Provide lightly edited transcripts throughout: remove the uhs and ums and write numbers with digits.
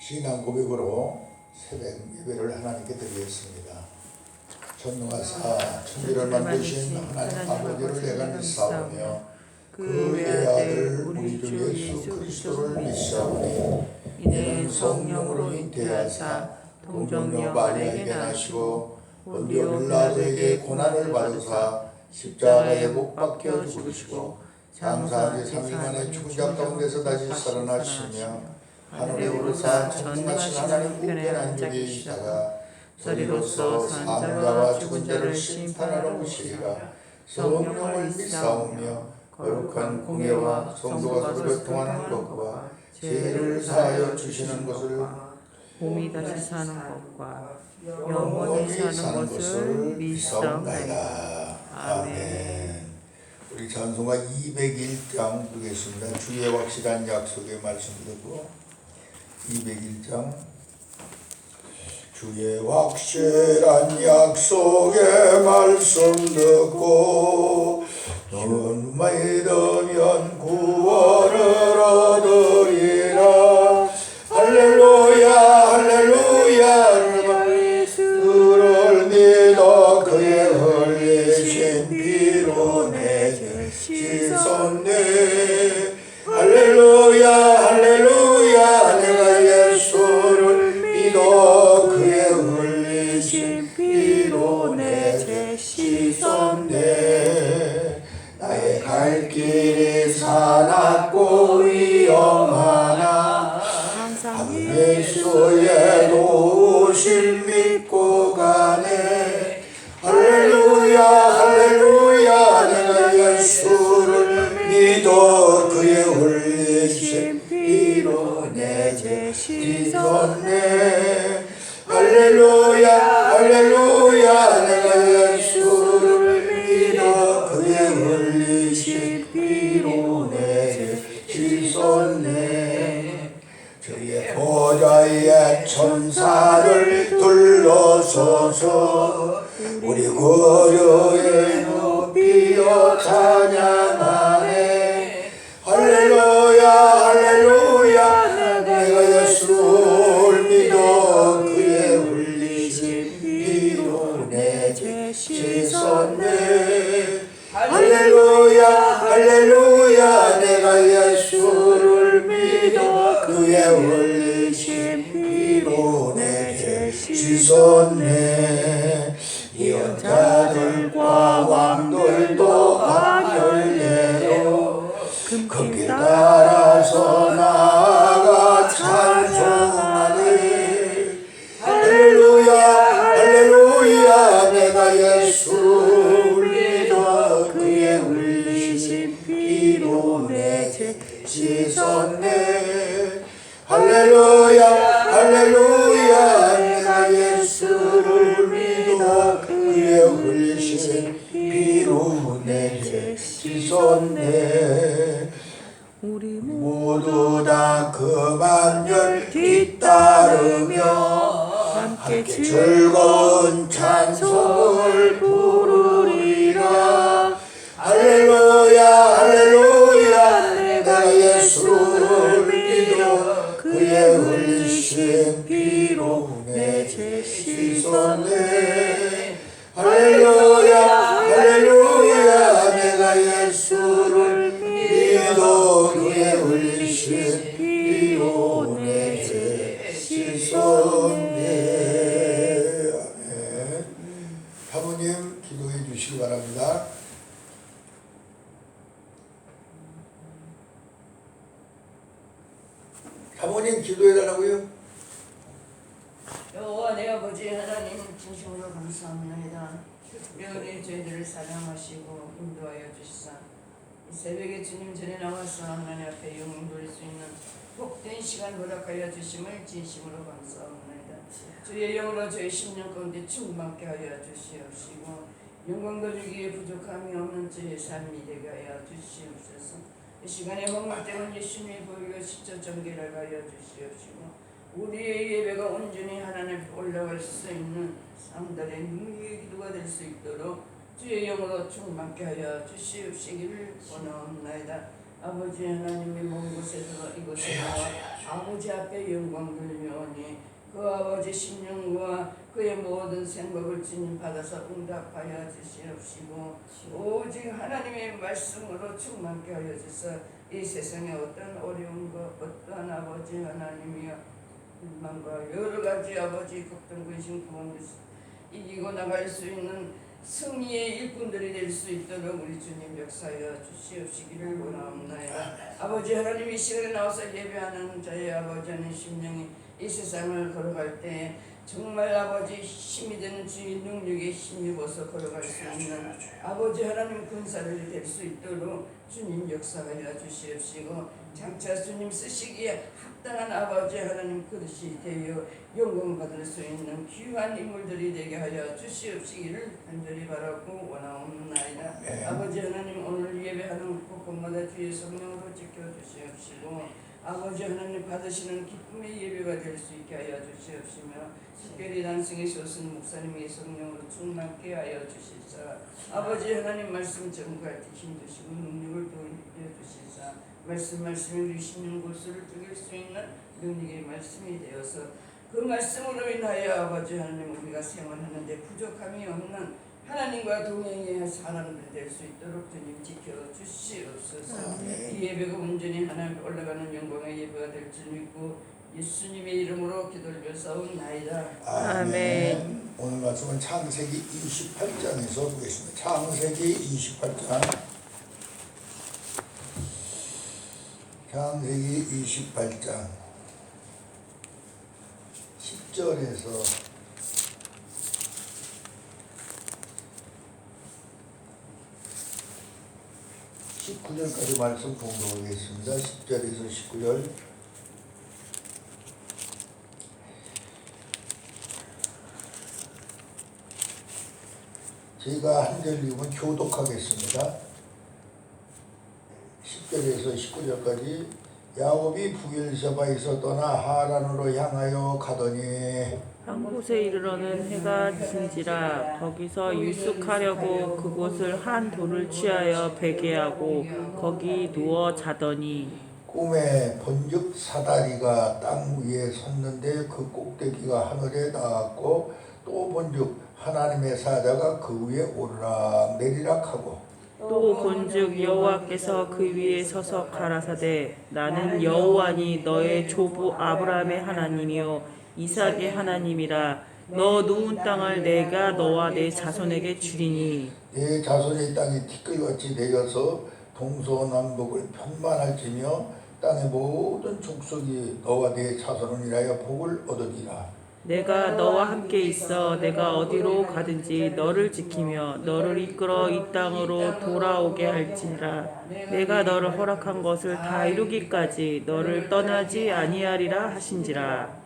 신앙 고백으로 새벽 예배를 하나님께 드리겠습니다. 전능하사 천지를 만드신 하나님 아버지를 내가 믿사오며 그 외아들 우리 주 예수 그리스도를 믿사오니 이는 성령으로 잉태하사 동정녀 마리아에게 나시고 본디오 빌라도에게 고난을 받으사 십자가에 못 박혀 죽으시고 장사한 지 3일 만에 죽은 자 가운데서 다시 살아나시며 하늘에 오르사 전능하신 하나님 우편에 앉아 계시다가 저리로서 산 자와 죽은 자를 심판하러 오시리라. 성령을 믿사오며 거룩한 공예와 성도가 서로 교통하는 것과 죄를 사하여 주시는 것을 몸이 다시 사는 것과 영원히 사는 것을 믿사옵나이다. 아멘. 우리 찬송가 201장 부르겠습니다. 주의 확실한 약속의 말씀 듣고 201장 주의 확실한 약속의 말씀 듣고 주는 믿으면 구원을 얻으리라. 할렐루야 할렐루야 그를 믿어 그의 흘리신 피로 내 죄 씻었네. 할렐루야 할렐루야 내가 예수를 믿어 그의 흘리신 피로 내 죄 씻었네. 나의 갈 길이 사납고 위험하나 예수의 도우실 믿고 가네. 할렐루야 할렐루야 내가 예수를 믿어 그의 흘리신 피로 내 죄 씻었네. 할렐루야 할렐루야 내가 예수를 믿어 그의 흘리신 피로 내 죄 씻었네. 주의 보좌에 천사를 둘러서서 우리 고려에 높이어 찬양하네. 할렐루야 할렐루야 내가 예수를 믿어 그의 흘리신 피로 내 죄 씻었네. 할렐루야 할렐루야 내가 예수를 믿어 그의 흘리신 피로 내 죄 씻었네. 예언자들과 왕들도 반열례로 금길 따라서 나아가 찬송하네. 할렐루야 할렐루야 내가 예수를 믿어 그의 흘리신 피로 내 죄 씻었네. 할렐루야 할렐루야 내가 예수를 믿어 그의 흘리신 피로 내 죄 씻었네. 우리 모두 다 그 반열 뒤따르며 함께 즐거운 찬송을 부르리라. 할렐루야 할렐루야 내가 예수를 믿어 그의 흘리신 피로 내 죄 씻었네. 할렐루야 할렐루야 내가 예수를 믿어 그의 흘리신 피로 내 죄 씻었네. 아멘. 사모님 기도해 주시기 바랍니다. 사모님 기도해달라고요? 여호와 내 아버지 하나님 진심으로 감사합니다. 우리 저희들을 사랑하시고 인도하여 주시사 이 새벽에 주님 전에 나와서 하나님 앞에 영광 돌릴 수 있는 복된 시간 허락하여 주심을 진심으로 감사합니다. 주의 영으로 저희 심령 가운데 충만케 하여 주시옵시고 영광 돌리기에 부족함이 없는 저의 삶이 되게 하여 주시옵소서. 이 시간에 허물되는 예수님의 보혈과 십자 정결을 하여 주시옵시고 우리의 예배가 온전히 하나님 앞에 올라갈 수 있는 상달의 능력의 기도가 될 수 있도록 주의 영으로 충만케 하여 주시옵시기를 원하옵나이다. 아버지 하나님의 먼 곳에서 이곳에 나와 아버지 앞에 영광 돌며 그 아버지 심령과 그의 모든 생각을 주님 받아서 응답하여 주시옵시고 오직 하나님의 말씀으로 충만케 하여 주셔서 이 세상에 어떤 어려운 것 어떠한 아버지 하나님이여 불만과 여러 가지 아버지 걱정 근심 가운데서 이기고 나갈 수 있는 승리의 일꾼들이 될 수 있도록 우리 주님 역사하여 주시옵시기를 원하옵나이다. 아버지 하나님 이 시간에 나와서 예배하는 저의 아버지 하나님 심령이 이 세상을 걸어갈 때 정말 아버지 힘이 되는 주의 능력에 힘입어서 걸어갈 수 있는 아버지 하나님 군사를 될 수 있도록 주님 역사하여 주시옵시고 장차 주님 쓰시기에 합당한 아버지 하나님 그릇이 되어 영광받을 수 있는 귀한 인물들이 되게 하여 주시옵시기를 간절히 바라고 원하옵나이다. 네. 아버지 하나님 오늘 예배하는 곳곳마다 주의 성령으로 지켜주시옵시고 아버지 하나님 받으시는 기쁨의 예배가 될 수 있게 하여 주시옵시며 특별히 단승에 솟은 목사님의 성령으로 충만케 하여 주시사 아버지 하나님 말씀 전갈 때 힘주시고 능력을 도입해 주시사 말씀이 우리 심령 골수를 죽일 수 있는 능력의 말씀이 되어서 그 말씀으로 인하여 아버지 하나님 우리가 생활하는데 부족함이 없는 하나님과 동행해야 사람들 될 수 있도록 주님 지켜주시옵소서. 이 예배가 온전히 하나님 올라가는 영광의 예배가 될 줄 믿고 예수님의 이름으로 기도를 싸움나이다. 아멘. 오늘 말씀은 창세기 28장에서 보겠습니다. 창세기 28장. 창세기 28장 10절에서 19절까지 말씀 공부하겠습니다. 10절에서 19절. 제가 한 절 읽으면 교독하겠습니다. 10절에서 19절까지. 야곱이 부엘세바에서 떠나 하란으로 향하여 가더니 한 곳에 이르러는 해가 진지라 거기서 유숙하려고 그곳을 한 돌을 취하여 베개하고 거기 누워 자더니 꿈에 본즉 사다리가 땅 위에 섰는데 그 꼭대기가 하늘에 닿았고 또 본즉 하나님의 사자가 그 위에 오르락 내리락 하고 또 본즉 여호와께서 그 위에 서서 가라사대 나는 여호와니 너의 조부 아브라함의 하나님이요 이삭의 하나님이라 너 누운 땅을 내가 너와 내 자손에게 주리니 내 자손의 땅이 티끌같이 되어서 동서남북을 편만할지며 땅의 모든 족속이 너와 내 자손을 인하여 복을 얻으리라. 내가 너와 함께 있어 내가 어디로 가든지 너를 지키며 너를 이끌어 이 땅으로 돌아오게 할지니라. 내가 너를 허락한 것을 다 이루기까지 너를 떠나지 아니하리라 하신지라.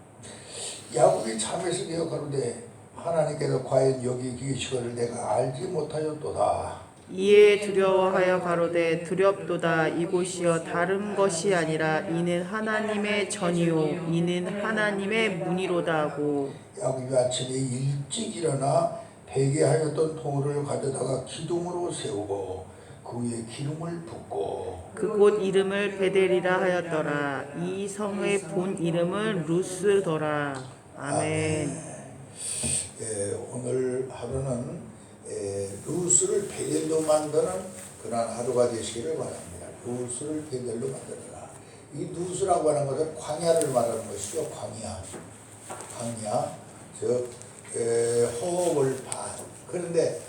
야곱이 잠에서 되어 가로되 하나님께서 과연 여기 계시거를 내가 알지 못하였도다. 이에 두려워하여 가로되 두렵도다. 이곳이여 다른 것이 아니라 이는 하나님의 전이요 이는 하나님의 문이로다 하고 야곱이 아침에 일찍 일어나 베개하였던 돌을 가져다가 기둥으로 세우고 그 위에 기름을 붓고 그곳 이름을 베델이라 하였더라. 이 성의 본 이름은 루스더라. 아멘. 오늘 하루는 루스를 베델로 만드는 그런 하루가 되시기를 바랍니다. 루스를 베델로 만들어라. 이 루스라고 하는 것은 광야를 말하는 것이죠. 광야, 즉 호흡을 반. 그런데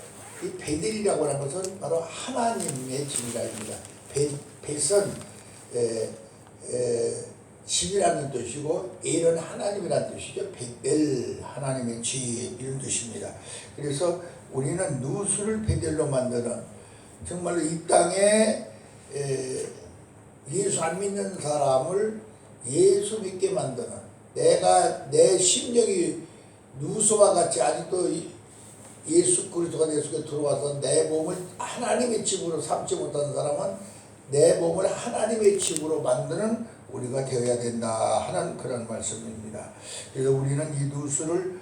이 베델이라고 하는 것은 바로 하나님의 집이라입니다. 벳은 집이라는 뜻이고 엘은 하나님이라는 뜻이죠. 베델 하나님의 집 이런 뜻입니다. 그래서 우리는 루스를 베델로 만드는 정말로 이 땅에 예수 안 믿는 사람을 예수 믿게 만드는 내 심령이 루스와 같이 아직도 예수 그리스도가 내 속에 들어와서 내 몸을 하나님의 집으로 삼지 못하는 사람은 내 몸을 하나님의 집으로 만드는 우리가 되어야 된다 하는 그런 말씀입니다. 그래서 우리는 이 루스를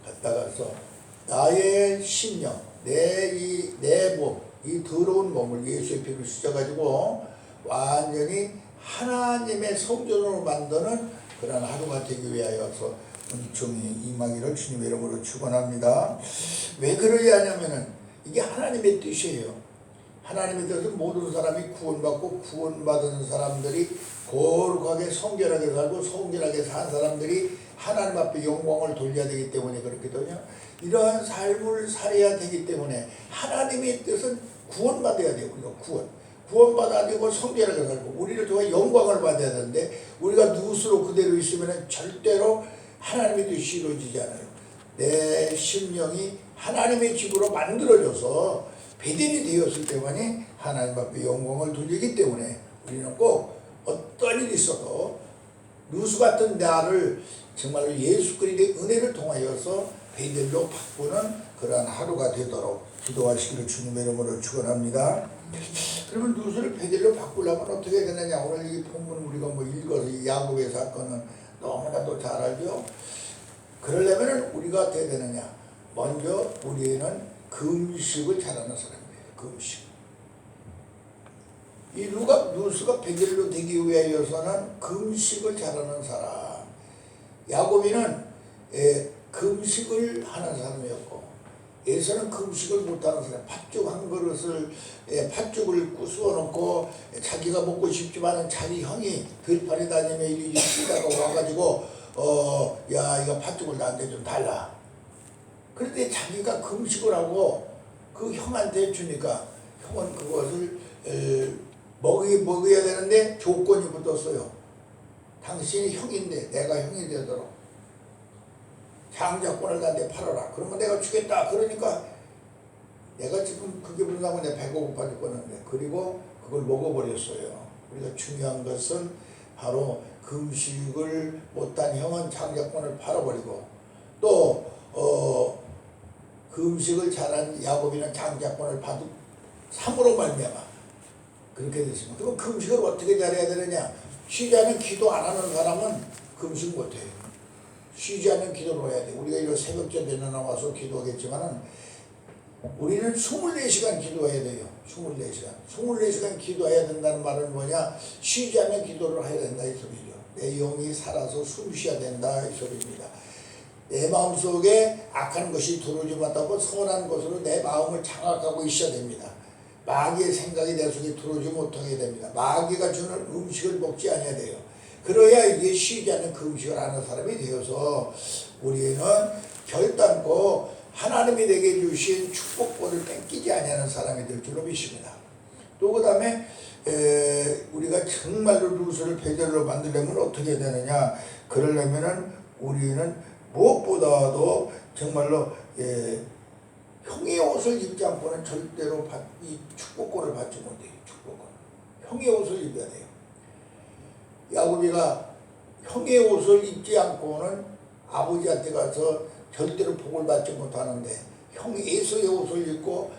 갖다가서 나의 심령, 내 몸, 이 더러운 몸을 예수의 피로 씻어가지고 완전히 하나님의 성전으로 만드는 그런 하루가 되기 위하여서 은총이 임하기를 주님의 이름으로 축원합니다. 왜 그러냐 하냐면은 이게 하나님의 뜻이에요. 하나님의 뜻은 모든 사람이 구원받고 구원받은 사람들이 거룩하게 성결하게 살고 성결하게 산 사람들이 하나님 앞에 영광을 돌려야 되기 때문에 그렇거든요. 이러한 삶을 살아야 되기 때문에 하나님의 뜻은 구원받아야 돼요. 우리가 구원받아야 되고 성결하게 살고 우리를 통해 영광을 받아야 되는데 우리가 누스로 그대로 있으면 절대로 하나님의 뜻이 이루어지지 않아요. 내 심령이 하나님의 집으로 만들어져서 배들이 되었을 때만이 하나님 앞에 영광을 돌리기 때문에 우리는 꼭 어떤 일이 있어도 누수 같은 나를 정말로 예수 그리스도의 은혜를 통하여서 배들로 바꾸는 그러한 하루가 되도록 기도하시기를 주님의 이름으로 축원합니다. 그러면 누수를 배들로 바꾸려면 어떻게 되느냐? 오늘 이 본문 우리가 읽어서 이 야곱의 사건은 너무나도 잘 알죠. 그러려면 우리가 어떻게 되느냐? 먼저 우리는 금식을 잘하는 사람이에요. 금식. 이 누수가 배들로 되기 위하여서는 금식을 잘하는 사람. 야곱이는 금식을 하는 사람이었고 에서는 금식을 못하는 사람. 팥죽 한 그릇을 팥죽을 쑤어놓고 자기가 먹고 싶지만은 자기 형이 들판에 다니며 이리 뛰다가 와가지고 야 이거 팥죽을 나한테 좀 달라. 그런데 자기가 금식을 하고 그 형한테 주니까 형은 그것을 먹어야 되는데 조건이 붙었어요. 당신이 형인데 내가 형이 되도록 장자권을 나한테 팔아라. 그러면 내가 주겠다. 그러니까 내가 지금 그게 부른다고 내 배가 고파 죽겠는데 그리고 그걸 먹어버렸어요. 우리가 중요한 것은 바로 금식을 못한 형은 장자권을 팔아버리고 또 금식을 잘한 야곱이는 장자권을 받은 삼으로 말미암아 그렇게 됐습니다. 그럼 금식을 어떻게 잘해야 되느냐? 쉬지 않는 기도 안 하는 사람은 금식 못해요. 쉬지 않는 기도를 해야 돼. 우리가 이런 새벽전에 나와서 기도하겠지만은 우리는 24시간 기도해야 돼요. 24시간. 24시간 기도해야 된다는 말은 뭐냐? 쉬지 않는 기도를 해야 된다 이 소리죠. 내 영이 살아서 숨 쉬어야 된다 이 소리입니다. 내 마음속에 악한 것이 들어오지 못하고 선한 것으로 내 마음을 장악하고 있어야 됩니다. 마귀의 생각이 내 속에 들어오지 못하게 됩니다. 마귀가 주는 음식을 먹지 않아야 돼요. 그래야 이게 쉬지 않는 그 음식을 하는 사람이 되어서 우리는 결단코 하나님이 내게 주신 축복권을 뺏기지 아니하는 사람이 될 줄로 믿습니다. 또 그 다음에 우리가 정말로 누수를 배들로 만들려면 어떻게 되느냐? 그러려면은 우리는 무엇보다도 정말로 형의 옷을 입지 않고는 절대로 이 축복권을 받지 못해요. 축복권. 형의 옷을 입어야 돼요. 야곱이가 형의 옷을 입지 않고는 아버지한테 가서 절대로 복을 받지 못하는데 형 에서의 옷을 입고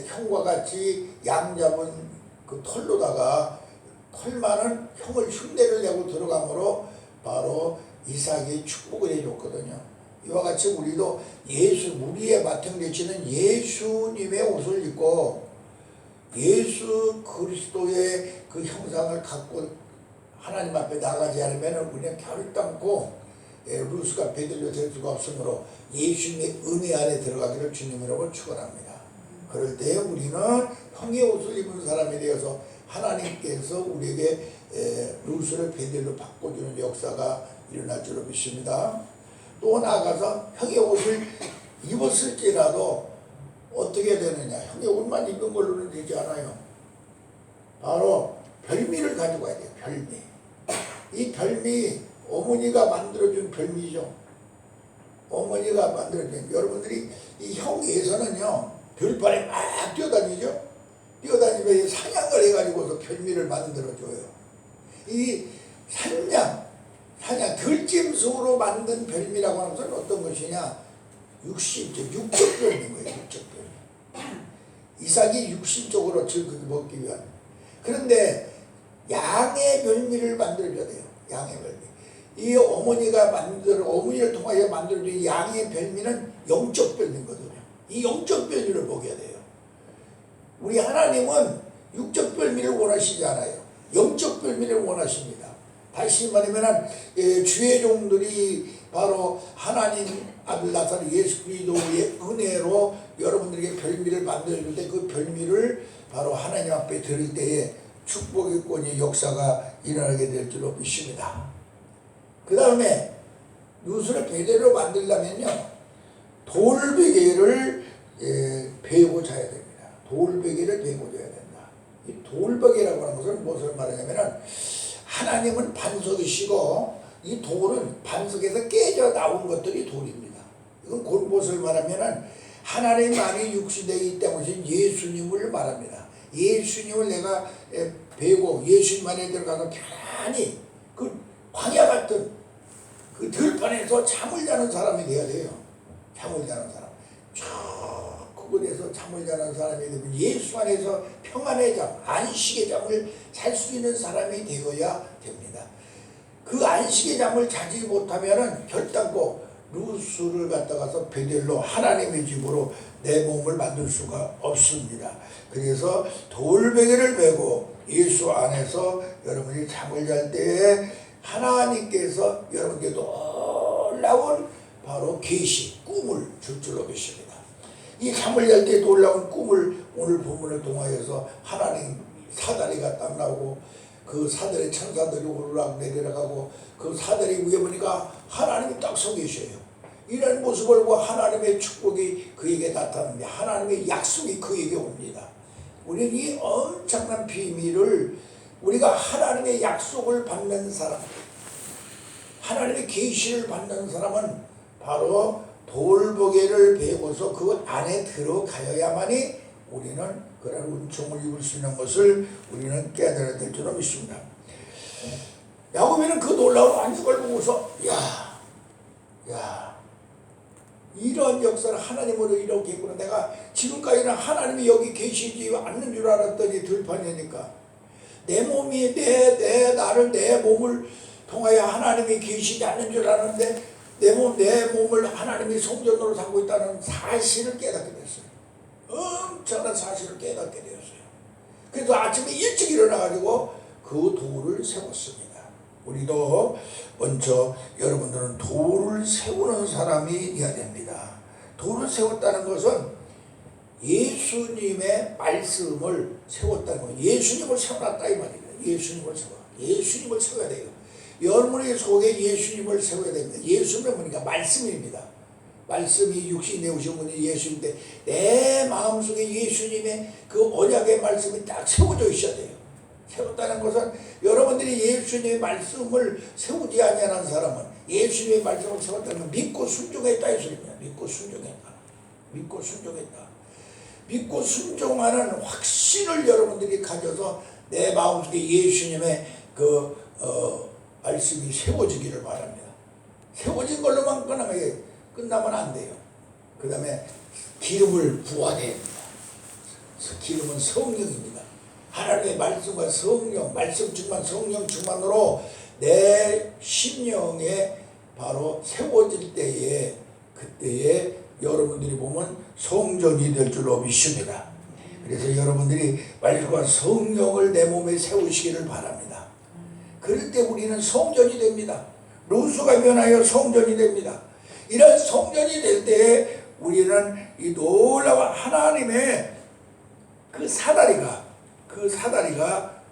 형과 같이 양 잡은 그 털로다가 털 많은 형을 흉내를 내고 들어가므로 바로 이삭이 축복을 해줬거든요. 이와 같이 우리도 우리의 맏형 되시는 예수님의 옷을 입고 예수 그리스도의 그 형상을 갖고 하나님 앞에 나가지 않으면 우리는 결단코 루스가 배들려 될 수가 없으므로 예수님의 은혜 안에 들어가기를 주님으로 축원합니다. 그럴 때 우리는 형의 옷을 입은 사람이 되어서 하나님께서 우리에게 루스를 배들로 바꿔주는 역사가 일어날 줄로 믿습니다. 또 나아가서 형의 옷을 입었을지라도 어떻게 되느냐? 형의 옷만 입은 걸로는 되지 않아요. 바로 별미를 가지고 와야 돼요. 별미. 이 별미 어머니가 만들어준 별미죠. 어머니가 만들어준 여러분들이 이 형에서는요 들판에 막 뛰어다니죠. 뛰어다니면 사냥을 해가지고서 별미를 만들어줘요. 이 사냥 들짐승으로 만든 별미라고 하는 것은 어떤 것이냐? 육적 별미인 거예요. 육적 별미. 이삭이 육신적으로 즐겁게 먹기 위한. 그런데 양의 별미를 만들어줘야 돼요. 양의 별미. 이 어머니를 통하여 만들어준 양의 별미는 영적 별미거든요. 이 영적 별미를 먹여야 돼요. 우리 하나님은 육적 별미를 원하시지 않아요. 영적 별미를 원하십니다. 다시 말하면 주의 종들이 바로 하나님 아들 나사렛 예수 그리스도의 은혜로 여러분들에게 별미를 만들어주는데 그 별미를 바로 하나님 앞에 드릴 때에 축복의 권의 역사가 일어나게 될 줄로 믿습니다. 그 다음에 누수를 베개로 만들려면요, 돌베개를 베고 자야 됩니다. 돌베개를 베고 자야 된다. 이 돌베개라고 하는 것은 무엇을 말하냐면은 하나님은 반석이시고 이 돌은 반석에서 깨져 나온 것들이 돌입니다. 이건 무엇을 말하면은 하나님만이 육신되기 때문에 예수님을 말합니다. 예수님을 내가 베고 예수님 안에 들어가서 편안히 그 광야 같은 그 들판에서 잠을 자는 사람이 되어야 돼요. 잠을 자는 사람. 저 그곳에서 잠을 자는 사람이 되면 예수 안에서 평안의 잠, 안식의 잠을 잘 수 있는 사람이 되어야 됩니다. 그 안식의 잠을 자지 못하면은 결단코 루스를 갖다가서 베델로 하나님의 집으로 내 몸을 만들 수가 없습니다. 그래서 돌베개를 베고 예수 안에서 여러분이 잠을 잘 때에 하나님께서 여러분께 놀라운 바로 계시, 꿈을 줄 줄로 믿습니다. 이 잠을 잘 때 놀라운 꿈을 오늘 본문을 통하여서 하나님 사다리가 딱 나오고 그 사다리 천사들이 오르락 내리락하고 그 사다리 위에 보니까 하나님이 딱 서 계셔요. 이런 모습을 보고 하나님의 축복이 그에게 나타납니다. 하나님의 약속이 그에게 옵니다. 우리는 이 엄청난 비밀을 우리가 하나님의 약속을 받는 사람, 하나님의 계시를 받는 사람은 바로 돌베개를 베고서 그 안에 들어가야만이 우리는 그런 은총을 입을 수 있는 것을 우리는 깨달아야 될 줄로 믿습니다. 야곱이는 그 놀라운 안식을 보고서 야 이런 역사를 하나님으로 이렇게 했구나. 내가 지금까지는 하나님이 여기 계시지 않는 줄 알았더니 들판이니까 내 몸이 내 몸을 통하여 하나님이 계시지 않는 줄 알았는데 내 몸을 하나님이 성전으로 삼고 있다는 사실을 깨닫게 됐어요. 엄청난 사실을 깨닫게 되었어요. 그래서 아침에 일찍 일어나가지고 그 돌을 세웠습니다. 우리도 먼저 여러분들은 돌을 세우는 사람이 되어야 됩니다. 돌을 세웠다는 것은 예수님의 말씀을 세웠다는 거예요. 예수님을 세워놨다 이 말입니다. 예수님을 세워야 돼요. 여러분의 속에 예수님을 세워야 됩니다. 예수님은 뭐니까 말씀입니다. 말씀이 육신이 되오신 분이 예수인데 내 마음속에 예수님의 그 언약의 말씀이 딱 세워져 있어야 돼요. 세웠다는 것은 여러분들이 예수님의 말씀을 세우지 아니하는 사람은 예수님의 말씀을 세웠다는 건 믿고 순종했다 이 소리입니다. 믿고 순종했다. 믿고 순종하는 확신을 여러분들이 가져서 내 마음속에 예수님의 그 말씀이 세워지기를 바랍니다. 세워진 걸로만 끝나면 안 돼요. 그 다음에 기름을 부어야 됩니다. 기름은 성령입니다. 하나님의 말씀과 성령, 말씀 충만, 성령 충만으로 내 심령에 바로 세워질 때에 그때에 여러분들이 보면 성전이 될 줄로 믿습니다. 그래서 여러분들이 말씀과 성령을 내 몸에 세우시기를 바랍니다. 그럴 때 우리는 성전이 됩니다. 루스가 변하여 성전이 됩니다. 이런 성전이 될 때에 우리는 이 놀라운 하나님의 그 사다리가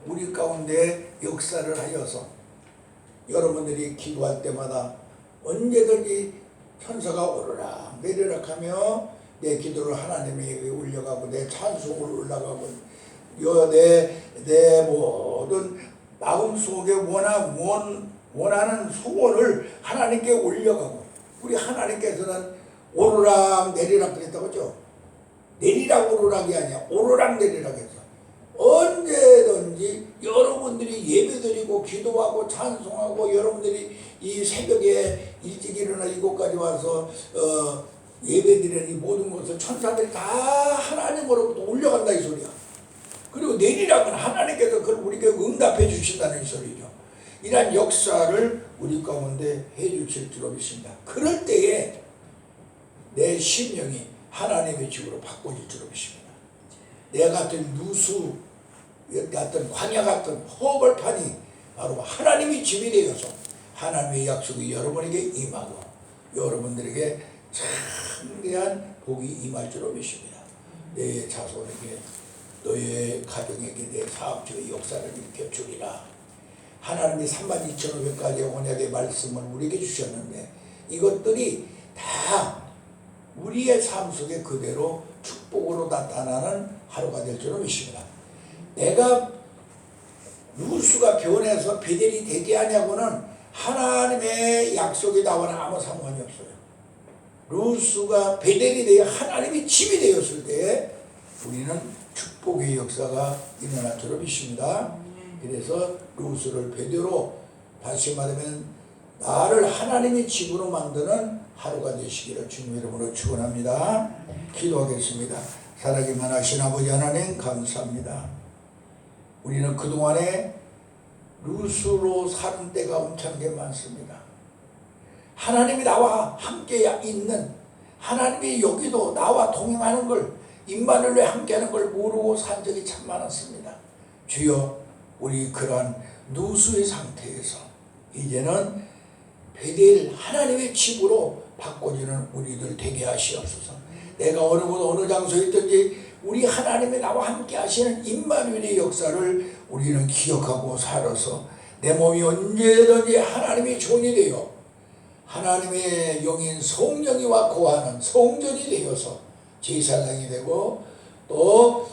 우리 가운데 역사를 하여서 여러분들이 기도할 때마다 언제든지 천사가 오르락 내리락 하며 내 기도를 하나님에게 올려가고 내 찬송을 올라가고 내 모든 마음속에 원하는 소원을 하나님께 올려가고 우리 하나님께서는 오르락 내리락 그랬다고 하죠. 내리락 오르락이 아니야. 오르락 내리락 해서 언제든지 여러분들이 예배드리고 기도하고 찬송하고 여러분들이 이 새벽에 일찍 일어나 이곳까지 와서 예배드리는 이 모든 것을 천사들이 다 하나님으로부터 올려간다 이 소리야. 그리고 내리락은 하나님께서 그걸 우리에게 응답해 주신다는 이 소리죠. 이러한 역사를 우리 가운데 해 주실 줄로 믿습니다. 그럴 때에 내 심령이 하나님의 집으로 바꿔질 줄로 믿습니다. 내 같은 누수 같은 광야 같은 허벌판이 바로 하나님이 집이 되어서 하나님의 약속이 여러분에게 임하고 여러분들에게 참대한 복이 임할 줄로 믿습니다. 내 자손에게 너의 가정에게 내 사업적인 역사를 일으켜 주리라. 하나님이 32,500가지의 언약의 말씀을 우리에게 주셨는데 이것들이 다 우리의 삶 속에 그대로 축복으로 나타나는 하루가 될 줄로 믿습니다. 내가 루스가 변해서 베델이 되게 하냐고는 하나님의 약속이 나와는 아무 상관이 없어요. 루스가 베델이 되어 하나님의 집이 되었을 때 우리는 축복의 역사가 일어날 줄로 믿습니다. 그래서 루스를 베드로 다시 말하면 나를 하나님의 집으로 만드는 하루가 되시기를 주님 이름으로 축원합니다. 기도하겠습니다. 살아계만 하신 아버지 하나님 감사합니다. 우리는 그동안에 루스로 사는 때가 엄청나게 많습니다. 하나님이 나와 함께 있는 하나님이 여기도 나와 동행하는 걸 임마누엘로 함께하는 걸 모르고 산 적이 참 많았습니다. 주여 우리 그러한 누수의 상태에서 이제는 베델 하나님의 집으로 바꿔주는 우리들 되게 하시옵소서. 내가 어느 곳 어느 장소에 있든지 우리 하나님이 나와 함께 하시는 임마누엘의 역사를 우리는 기억하고 살아서 내 몸이 언제든지 하나님의 종이 되어 하나님의 영인 성령이와 거하는 성전이 되어서 제사장이 되고 또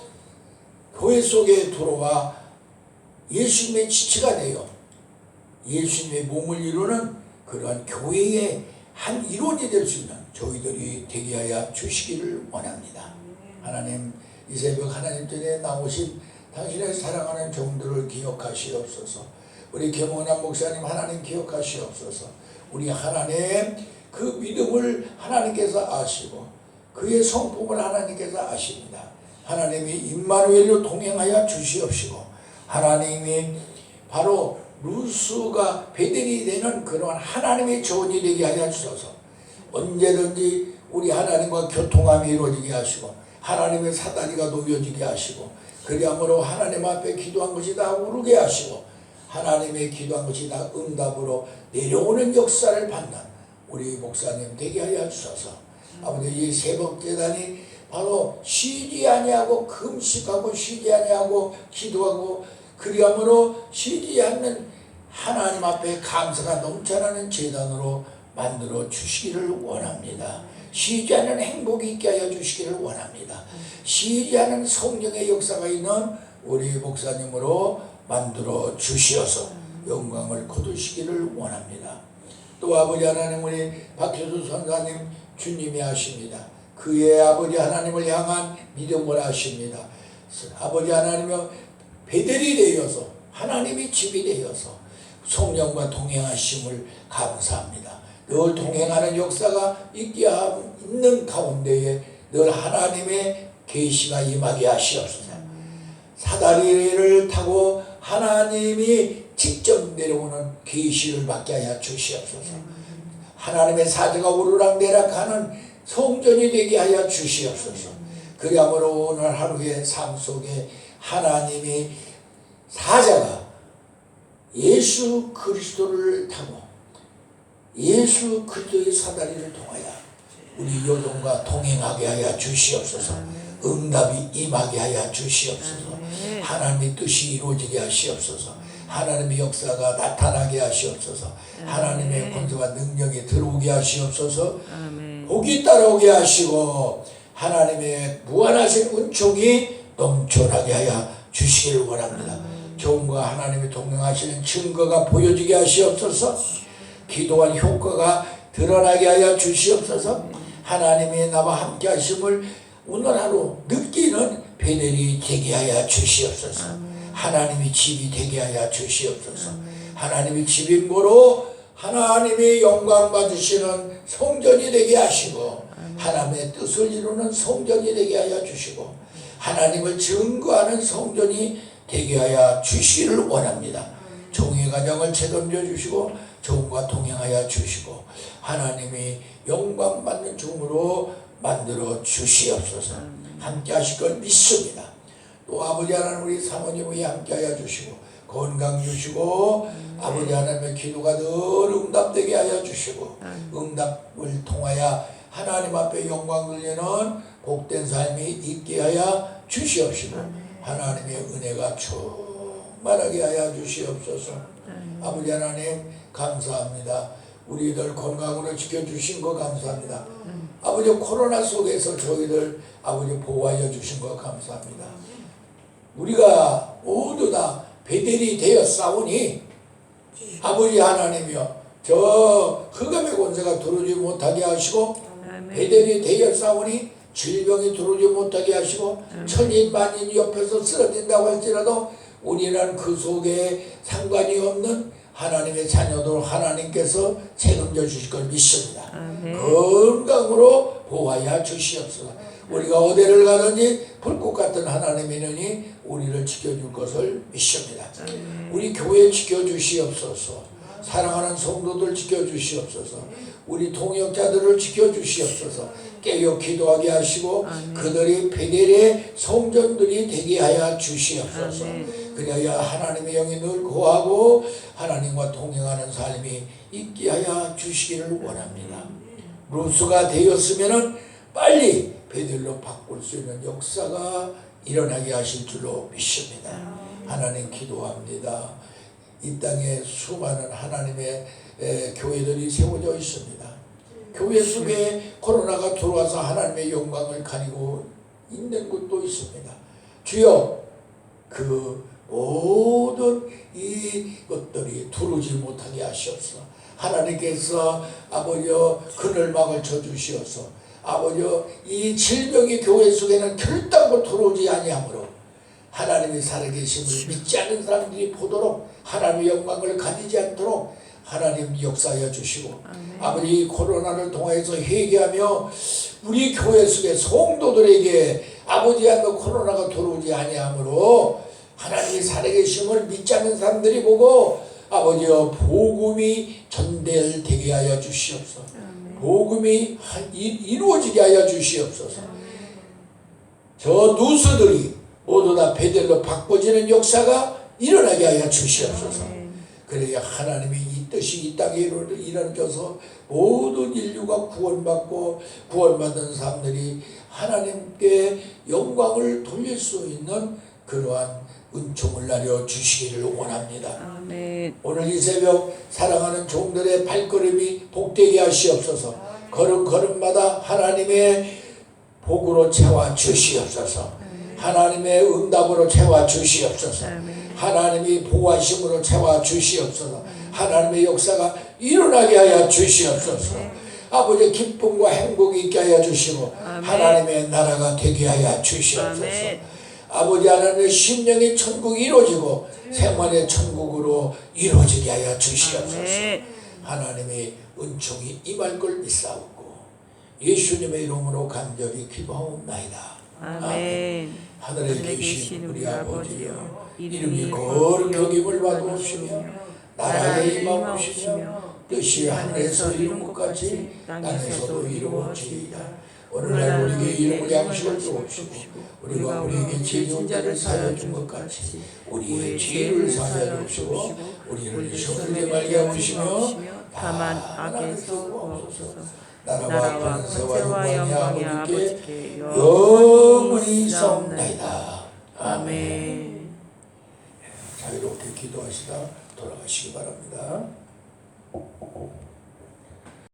교회 속에 들어와 예수님의 지체가 되어 예수님의 몸을 이루는 그러한 교회의 한 일원이 될 수 있는 저희들이 되게 하여 주시기를 원합니다. 하나님 이 새벽 하나님 전에 나오신 당신의 사랑하는 종들을 기억하시옵소서. 우리 김원남 목사님 하나님 기억하시옵소서. 우리 하나님 그 믿음을 하나님께서 아시고 그의 성품을 하나님께서 아십니다. 하나님이 임마누엘로 동행하여 주시옵시고 하나님이 바로 루스가 베델이 되는 그러한 하나님의 조언이 되게 하여 주셔서 언제든지 우리 하나님과 교통함이 이루어지게 하시고 하나님의 사다리가 놓여지게 하시고 그리함으로 하나님 앞에 기도한 것이 다 오르게 하시고 하나님의 기도한 것이 다 응답으로 내려오는 역사를 받는 우리 목사님 되게 하여 주셔서 아버지 이 새벽재단이 바로 쉬지 아니하고 금식하고 쉬지 아니하고 기도하고 그리함으로 쉬지 않는 하나님 앞에 감사가 넘쳐나는 재단으로 만들어 주시기를 원합니다. 쉬지 않는 행복이 있게 하여 주시기를 원합니다. 쉬지 않는 성령의 역사가 있는 우리 목사님으로 만들어 주시어서 영광을 거두시기를 원합니다. 또 아버지 하나님 우리 박효수 선사님 주님이 아십니다. 그의 아버지 하나님을 향한 믿음을 아십니다. 아버지 하나님의 베델이 되어서 하나님이 집이 되어서 성령과 동행하심을 감사합니다. 늘 동행하는 역사가 있게 있는 가운데에 늘 하나님의 계시가 임하게 하시옵소서. 사다리를 타고 하나님이 직접 내려오는 계시를 받게 하여 주시옵소서. 하나님의 사자가 오르락내락하는 성전이 되게 하여 주시옵소서. 그리함으로 오늘 하루의 삶 속에 하나님이 사자가 예수 그리스도를 타고 예수 그리스도의 사다리를 통하여 우리 여동과 동행하게 하여 주시옵소서. 응답이 임하게 하여 주시옵소서. 하나님의 뜻이 이루어지게 하시옵소서. 하나님의 역사가 나타나게 하시옵소서. 하나님의 권세와 능력이 들어오게 하시옵소서. 복이 따라오게 하시고 하나님의 무한하신 은총이 넘쳐나게 하여 주시기를 원합니다. 종과 하나님이 동행하시는 증거가 보여지게 하시옵소서. 기도한 효과가 드러나게 하여 주시옵소서. 하나님이 나와 함께 하심을 오늘 하루 느끼는 베델이 되게 하여 주시옵소서. 하나님이 집이 되게 하여 주시옵소서. 하나님이 집임으로 하나님의 영광 받으시는 성전이 되게 하시고 하나님의 뜻을 이루는 성전이 되게 하여 주시고 하나님을 증거하는 성전이 되게 하여 주시기를 원합니다. 종의 가정을 책임져 주시고 종과 동행하여 주시고 하나님이 영광 받는 종으로 만들어 주시옵소서. 함께 하실 걸 믿습니다. 또 아버지 하나님 우리 사모님이 함께 하여 주시고 건강 주시고 아버지 하나님의 기도가 늘 응답되게 하여 주시고 응답을 통하여 하나님 앞에 영광 돌리는 복된 삶이 있게 하여 주시옵시고 하나님의 은혜가 충만하게 하여 주시옵소서. 아버지 하나님 감사합니다. 우리들 건강으로 지켜주신 거 감사합니다. 아버지 코로나 속에서 저희들 아버지 보호하여 주신 거 감사합니다. 우리가 모두 다 베델이 되어 싸우니 아버지 하나님이여 저 흑암의 권세가 들어오지 못하게 하시고 베델이 되어 싸우니 질병이 들어오지 못하게 하시고 천인 만인 옆에서 쓰러진다고 할지라도 우리는 그 속에 상관이 없는 하나님의 자녀들 하나님께서 책임져 주실 걸 믿습니다. 건강으로 보호하여 주시옵소서. 우리가 어디를 가든지 불꽃 같은 하나님의 눈이 우리를 지켜줄 것을 믿습니다. 우리 교회 지켜주시옵소서. 사랑하는 성도들 지켜주시옵소서. 우리 동역자들을 지켜주시옵소서. 깨어 기도하게 하시고 그들이 베델의 성전들이 되게 하여 주시옵소서. 그래야 하나님의 영이 늘 거하고 하나님과 동행하는 삶이 있게 하여 주시기를 원합니다. 루스가 되었으면 빨리 베델로 바꿀 수 있는 역사가 일어나게 하실 줄로 믿습니다. 하나님 기도합니다. 이 땅에 수많은 하나님의 교회들이 세워져 있습니다. 교회 속에 코로나가 들어와서 하나님의 영광을 가리고 있는 곳도 있습니다. 주여 그 모든 이것들이 두르지 못하게 하시옵소서. 하나님께서 아버지여 그늘막을 쳐주시옵소서. 아버지여 이 질병이 교회 속에는 결단코 들어오지 아니하므로 하나님의 살아계심을 믿지 않는 사람들이 보도록 하나님의 영광을 가지지 않도록 하나님 역사하여 주시고 아버지 코로나를 통해서 회개하며 우리 교회 속의 성도들에게 아버지 하며 코로나가 들어오지 아니하므로 하나님의 살아계심을 믿지 않는 사람들이 보고 아버지여 복음이 전달되게 하여 주시옵소서. 복음이 이루어지게 하여 주시옵소서. 저 누수들이 모두 다 베델로 바꿔지는 역사가 일어나게 하여 주시옵소서. 그래야 하나님의 이 뜻이 이 땅에 일어나서 모든 인류가 구원받고 구원받은 사람들이 하나님께 영광을 돌릴 수 있는 그러한 은총을 나려 주시기를 원합니다. 아멘. 오늘 이 새벽 사랑하는 종들의 발걸음이 복되게 하시옵소서. 걸음걸음마다 하나님의 복으로 채워 주시옵소서. 하나님의 응답으로 채워 주시옵소서. 하나님이 보호하심으로 채워 주시옵소서. 하나님의 역사가 일어나게 하여 주시옵소서. 아버지 기쁨과 행복이 있게 하여 주시고 하나님의 나라가 되게 하여 주시옵소서. 아버지 하나님의 심령의 천국이 이루어지고 생활의 천국으로 이루어지게 하여 주시옵소서. 하나님의 은총이 임할 걸 믿사옵고 예수님의 이름으로 간절히 기도하옵나이다. 아멘. 하늘에 계신 우리 아버지여 이름이 거룩히 여김을 받으시며 나라에 임하옵시며 뜻이 하늘에서 이룬 것 같이 땅에서도 이루어지이다. 오늘날 우리에게 이름을 양식을 주옵시고 우리가 우리에게 죄 지은 자를 사하여 준 것 같이 우리의 죄를 사하여 주시고 우리를 시험에 말게 하시며 다만 악에서 구하옵소서. 나라와 권세와 영광이 아버지께 영원히 있사옵나이다. 아멘. 자유롭게 기도하시다 돌아가시기 바랍니다.